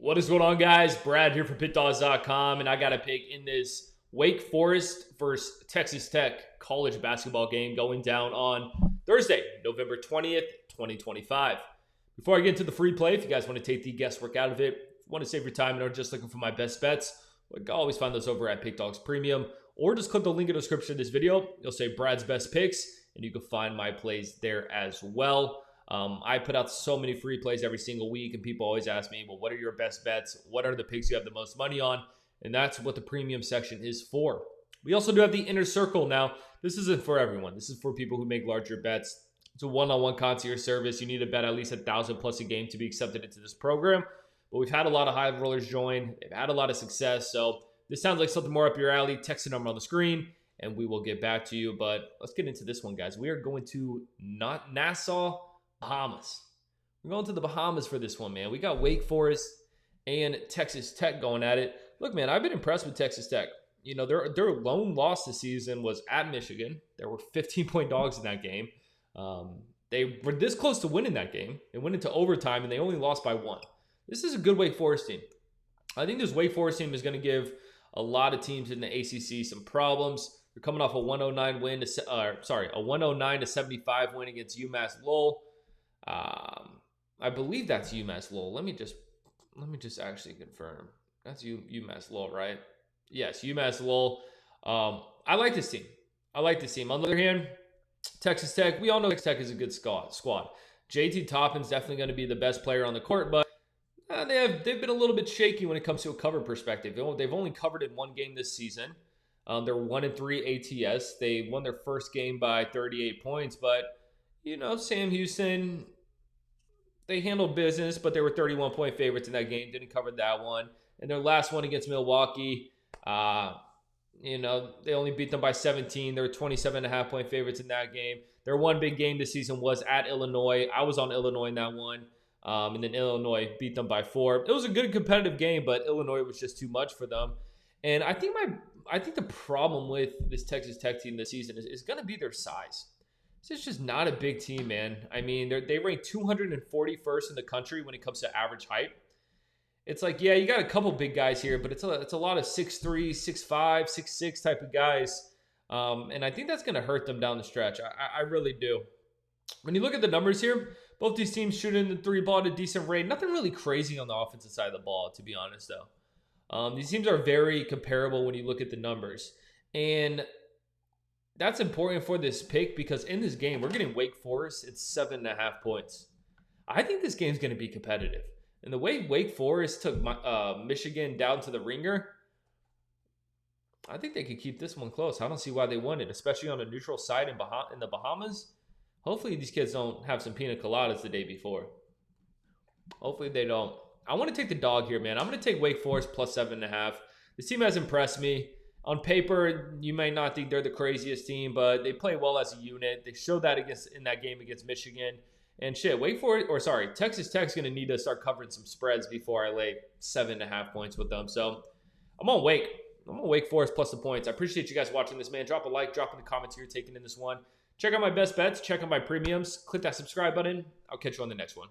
What is going on, guys? Brad here from Pickdawgz.com, and I got a pick in this Wake Forest versus Texas Tech college basketball game going down on Thursday, November 20th, 2025. Before I get into the free play, if you guys want to take the guesswork out of it, if you want to save your time and are just looking for my best bets, you can always find those over at Pickdawgz Premium, or just click the link in the description of this video. You'll say Brad's best picks, and you can find my plays there as well. I put out so many free plays every single week, and people always ask me, well, what are your best bets? What are the picks you have the most money on? And that's what the premium section is for. We also do have the inner circle. Now, this isn't for everyone. This is for people who make larger bets. It's a one-on-one concierge service. You need to bet at least 1,000 plus a game to be accepted into this program. But we've had a lot of high rollers join. They've had a lot of success. So this sounds like something more up your alley. Text the number on the screen, and we will get back to you. But let's get into this one, guys. We are going to Nassau, Bahamas. We're going to the Bahamas for this one, man. We got Wake Forest and Texas Tech going at it. Look, man, I've been impressed with Texas Tech. You know, their lone loss this season was at Michigan. There were 15-point dogs in that game. They were this close to winning that game. They went into overtime, and they only lost by 1. This is a good Wake Forest team. I think this Wake Forest team is going to give a lot of teams in the ACC some problems. They're coming off a 109 win to a 109 to 75 win against UMass Lowell. I believe that's UMass Lowell. Let me just actually confirm. That's UMass Lowell, right? Yes, UMass Lowell. I like this team. On the other hand, Texas Tech, we all know Texas Tech is a good squad. JT Toppin's definitely going to be the best player on the court, but they've been a little bit shaky when it comes to a cover perspective. They've only covered in one game this season. They're 1-3 ATS. They won their first game by 38 points, but you know, Sam Houston, they handled business, but they were 31-point favorites in that game. Didn't cover that one. And their last one against Milwaukee, you know, they only beat them by 17. They were 27.5-point favorites in that game. Their one big game this season was at Illinois. I was on Illinois in that one. And then Illinois beat them by 4. It was a good competitive game, but Illinois was just too much for them. And I think the problem with this Texas Tech team this season is going to be their size. This is just not a big team, man. I mean, they rank 241st in the country when it comes to average height. It's like, yeah, you got a couple big guys here, but it's a lot of 6'3", 6'5", 6'6" type of guys. And I think that's going to hurt them down the stretch. I really do. When you look at the numbers here, both these teams shooting the three ball at a decent rate. Nothing really crazy on the offensive side of the ball, to be honest, though. These teams are very comparable when you look at the numbers. And that's important for this pick because in this game, we're getting Wake Forest at 7.5 points. I think this game's going to be competitive. And the way Wake Forest took Michigan down to the ringer, I think they could keep this one close. I don't see why they won it, especially on a neutral site in the Bahamas. Hopefully these kids don't have some pina coladas the day before. Hopefully they don't. I want to take the dog here, man. I'm going to take Wake Forest plus 7.5. This team has impressed me. On paper, you may not think they're the craziest team, but they play well as a unit. They showed that in that game against Michigan. And shit, Texas Tech's going to need to start covering some spreads before I lay 7.5 points with them. So I'm on Wake Forest plus the points. I appreciate you guys watching this, man. Drop a like, drop in the comments here, taking in this one. Check out my best bets, check out my premiums. Click that subscribe button. I'll catch you on the next one.